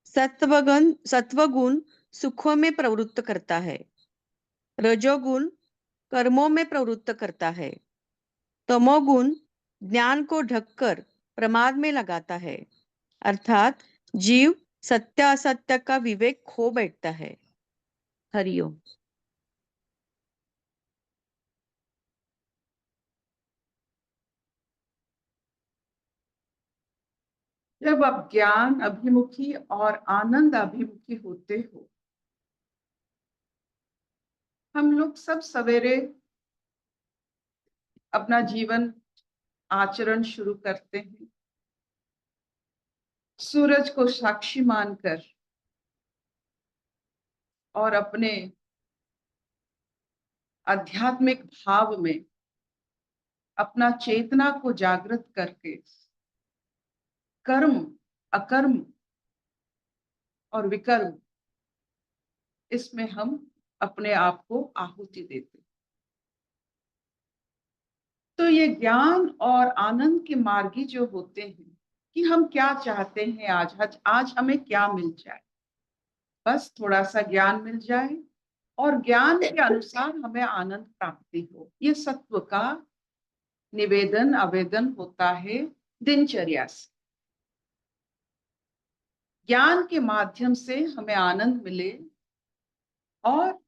सत्वगुण सुखों में प्रवृत्त करता है। रजोगुण कर्मों में प्रवृत्त करता है। तमोगुण ज्ञान को ढककर प्रमाद में लगाता है, अर्थात जीव सत्य असत्य का विवेक खो बैठता है। हरिओम। जब आप ज्ञान अभिमुखी और आनंद अभिमुखी होते हो, हम लोग सब सवेरे अपना जीवन आचरण शुरू करते हैं सूरज को साक्षी मानकर और अपने आध्यात्मिक भाव में अपना चेतना को जागृत करके कर्म, अकर्म और विकर्म, इसमें हम अपने आप को आहुति देते। तो ये ज्ञान और आनंद के मार्गी जो होते हैं कि हम क्या चाहते हैं, आज हमें क्या मिल जाए, बस थोड़ा सा ज्ञान मिल जाए और ज्ञान के अनुसार हमें आनंद प्राप्ति हो। ये सत्व का निवेदन आवेदन होता है दिनचर्या से। ज्ञान के माध्यम से हमें आनंद मिले और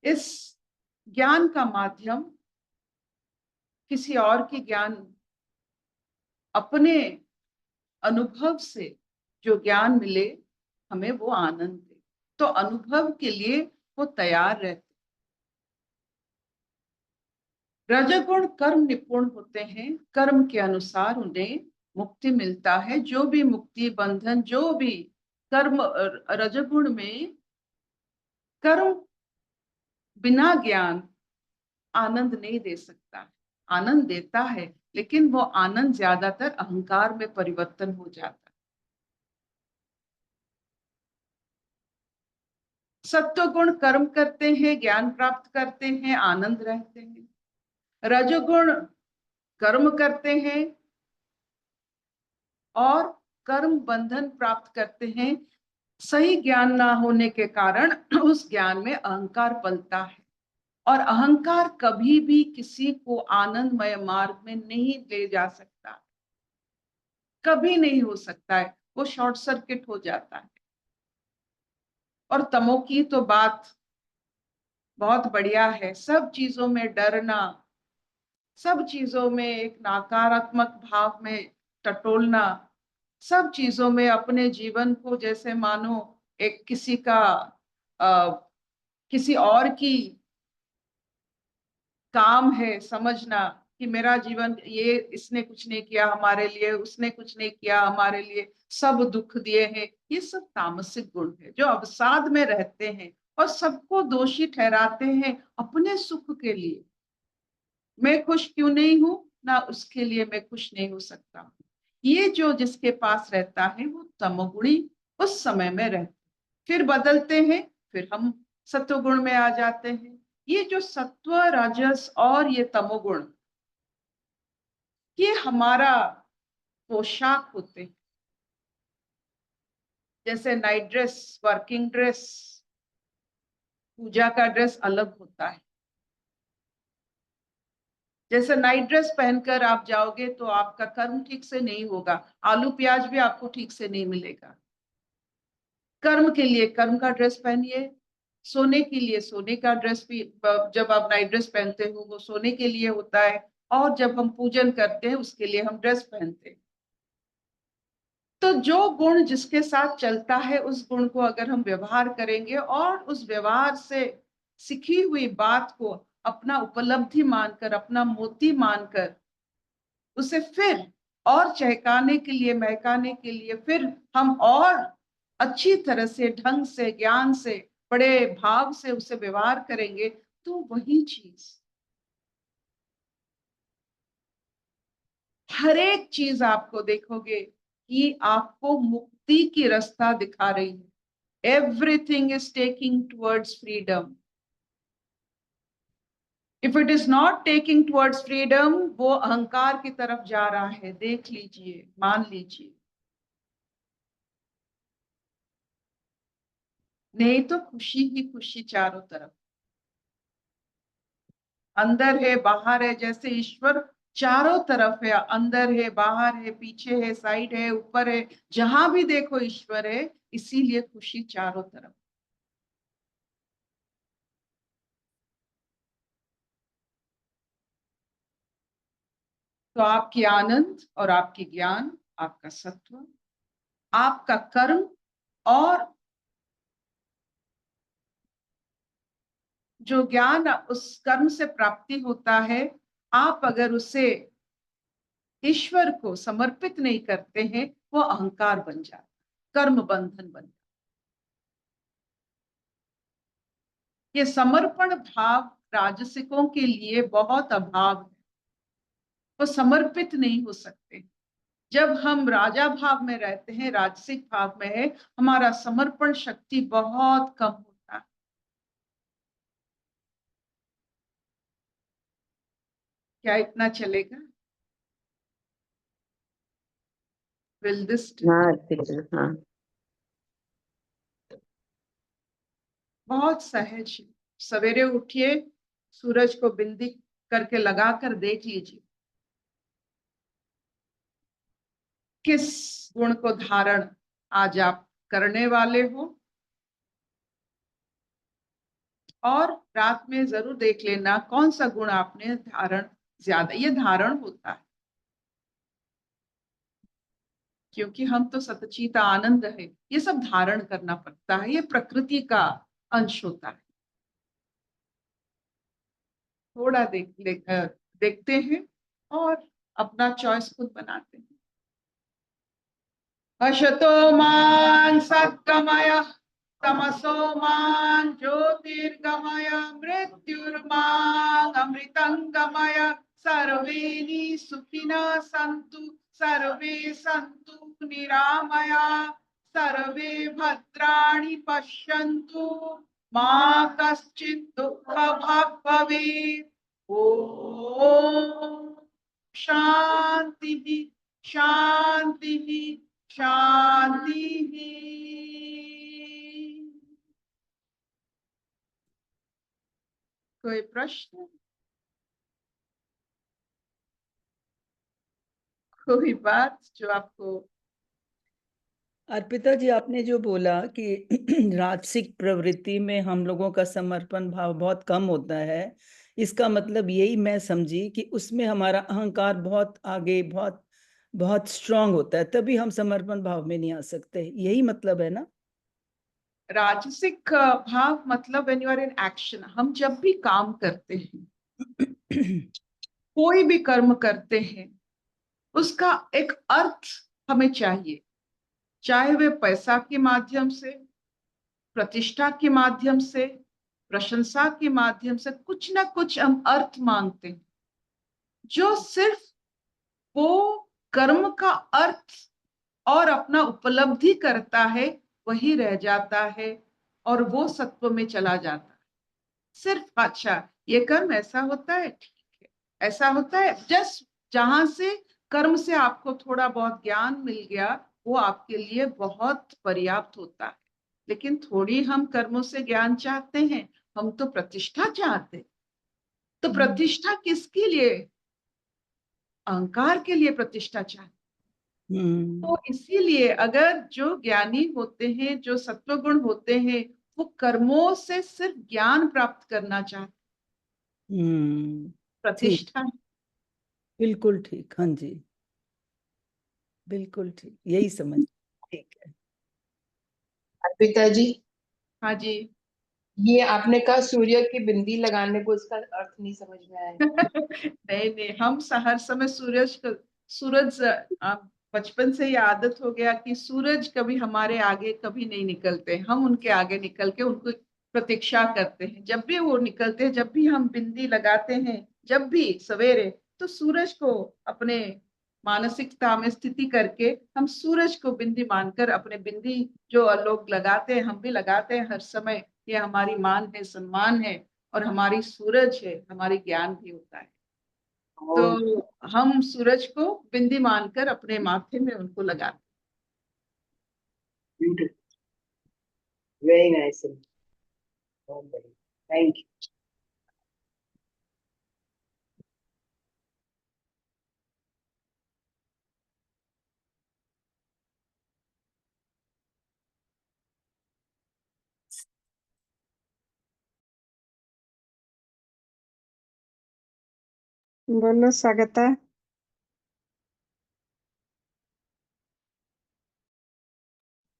इस ज्ञान का माध्यम किसी और के ज्ञान, अपने अनुभव से जो ज्ञान मिले हमें वो आनंद दे, तो अनुभव के लिए वो तैयार रहते। रजोगुण कर्म निपुण होते हैं, कर्म के अनुसार उन्हें मुक्ति मिलता है। जो भी मुक्ति बंधन, जो भी कर्म, रजोगुण में कर्म बिना ज्ञान आनंद नहीं दे सकता। आनंद देता है लेकिन वो आनंद ज्यादातर अहंकार में परिवर्तन हो जाता है। सत्वगुण कर्म करते हैं, ज्ञान प्राप्त करते हैं, आनंद रहते हैं। रजोगुण कर्म करते हैं और कर्म बंधन प्राप्त करते हैं। सही ज्ञान ना होने के कारण उस ज्ञान में अहंकार पलता है और अहंकार कभी भी किसी को आनंदमय मार्ग में नहीं ले जा सकता, कभी नहीं हो सकता है, वो शॉर्ट सर्किट हो जाता है। और तमो की तो बात बहुत बढ़िया है। सब चीजों में डरना, सब चीजों में एक नकारात्मक भाव में टटोलना, सब चीजों में अपने जीवन को जैसे मानो एक किसी का किसी और की काम है समझना कि मेरा जीवन, ये इसने कुछ नहीं किया हमारे लिए, उसने कुछ नहीं किया हमारे लिए, सब दुख दिए हैं। ये सब तामसिक गुण है जो अवसाद में रहते हैं और सबको दोषी ठहराते हैं अपने सुख के लिए। मैं खुश क्यों नहीं हूं, ना उसके लिए मैं खुश नहीं हो सकता। ये जो जिसके पास रहता है वो तमोगुणी उस समय में रहते, फिर बदलते हैं, फिर हम सत्वगुण में आ जाते हैं। ये जो सत्व, राजस और ये तमोगुण, ये हमारा पोशाक होते हैं। जैसे नाइट ड्रेस, वर्किंग ड्रेस, पूजा का ड्रेस अलग होता है। जैसे नाइट ड्रेस पहनकर आप जाओगे तो आपका कर्म ठीक से नहीं होगा, आलू प्याज भी आपको ठीक से नहीं मिलेगा। कर्म के लिए कर्म का ड्रेस पहनिए, सोने के लिए सोने का ड्रेस भी, जब आप नाइट ड्रेस पहनते हो वो सोने के लिए होता है, और जब हम पूजन करते हैं उसके लिए हम ड्रेस पहनते हैं। तो जो गुण जिसके साथ चलता है उस गुण को अगर हम व्यवहार करेंगे और उस व्यवहार से सीखी हुई बात को अपना उपलब्धि मानकर, अपना मोती मानकर उसे फिर और चहकाने के लिए, महकाने के लिए फिर हम और अच्छी तरह से, ढंग से, ज्ञान से, बड़े भाव से उसे व्यवहार करेंगे, तो वही चीज, हर एक चीज आपको देखोगे कि आपको मुक्ति की रास्ता दिखा रही है। Everything is taking towards freedom. If it is not taking towards freedom, वो अहंकार की तरफ जा रहा है। देख लीजिए, मान लीजिए। नहीं तो खुशी ही खुशी चारों तरफ, अंदर है बाहर है, जैसे ईश्वर चारों तरफ है, अंदर है बाहर है, पीछे है, साइड है, ऊपर है, जहां भी देखो ईश्वर है, इसीलिए खुशी चारों तरफ। तो आपकी आनंद और आपकी ज्ञान, आपका सत्व, आपका कर्म, और जो ज्ञान उस कर्म से प्राप्ति होता है, आप अगर उसे ईश्वर को समर्पित नहीं करते हैं, वो अहंकार बन जाता, कर्म बंधन बन जाता। ये समर्पण भाव राजसिकों के लिए बहुत अभाव है, वो समर्पित नहीं हो सकते। जब हम राजा भाव में रहते हैं, राजसिक भाव में है, हमारा समर्पण शक्ति बहुत कम होता है। क्या इतना चलेगा? Will this do? हाँ अर्पिता, हाँ। बहुत सहज है। सवेरे उठिए, सूरज को बिंदी करके लगा कर देख लीजिए, किस गुण को धारण आज आप करने वाले हो, और रात में जरूर देख लेना कौन सा गुण आपने धारण ज्यादा, ये धारण होता है क्योंकि हम तो सतचित आनंद है, ये सब धारण करना पड़ता है, ये प्रकृति का अंश होता है। थोड़ा देखते हैं और अपना चॉइस खुद बनाते हैं। अशतो मान सद्गमय, तमसो मान ज्योतिर्गमय, मृत्युर्मान अमृतंगमय। सर्वे सुखिनः सन्तु, सर्वे सन्तु निरामया, सर्वे भद्राणि पश्यन्तु, मा कश्चित् दुःखभाग् भवेत्। ओम शांति शांति शांति। कोई प्रश्न, कोई बात जो आपको? अर्पिता जी, आपने जो बोला कि राजसिक प्रवृत्ति में हम लोगों का समर्पण भाव बहुत कम होता है, इसका मतलब यही मैं समझी कि उसमें हमारा अहंकार बहुत आगे, बहुत बहुत स्ट्रांग होता है, तभी हम समर्पण भाव में नहीं आ सकते, यही मतलब है ना? राजसिक भाव मतलब when you are in action, हम जब भी काम करते हैं, कोई भी कर्म करते हैं, उसका एक अर्थ हमें चाहिए, चाहे वे पैसा के माध्यम से, प्रतिष्ठा के माध्यम से, प्रशंसा के माध्यम से, कुछ ना कुछ हम अर्थ मांगते हैं। जो सिर्फ वो कर्म का अर्थ और अपना उपलब्धि करता है, वही रह जाता है और वो सत्व में चला जाता है। सिर्फ अच्छा ये कर्म ऐसा होता है, ठीक है, ऐसा होता है, जस्ट जहां से कर्म से आपको थोड़ा बहुत ज्ञान मिल गया, वो आपके लिए बहुत पर्याप्त होता है। लेकिन थोड़ी हम कर्मों से ज्ञान चाहते हैं, हम तो प्रतिष्ठा चाहते हैं। तो प्रतिष्ठा किसके लिए? अहंकार के लिए प्रतिष्ठा चाहते। तो इसीलिए अगर जो ज्ञानी होते हैं, जो सत्वगुण होते हैं, वो कर्मों से सिर्फ ज्ञान प्राप्त करना चाहते, ठीक, प्रतिष्ठा। बिल्कुल ठीक, हाँ जी, बिल्कुल ठीक, यही समझ, ठीक है। अर्पिता जी, हाँ जी। ये आपने कहा सूर्य की बिंदी लगाने को, इसका अर्थ नहीं समझ में आया। नहीं नहीं, हम हर समय सूरज बचपन से ही आदत हो गया कि सूरज कभी हमारे आगे कभी नहीं निकलते, हम उनके आगे निकल के उनको प्रतीक्षा करते हैं। जब भी वो निकलते हैं, जब भी हम बिंदी लगाते हैं, जब भी सवेरे, तो सूरज को अपने मानसिकता में स्थिति करके हम सूरज को बिंदी मानकर अपने बिंदी जो लोग लगाते हैं, हम भी लगाते हैं हर समय। ये हमारी मान है, सम्मान है, और हमारी सूरज है, हमारी ज्ञान भी होता है। तो हम सूरज को बिंदी मानकर अपने माथे में उनको लगाते वेरी नाइस, बहुत बढ़िया, थैंक यू। बोलो स्वागता।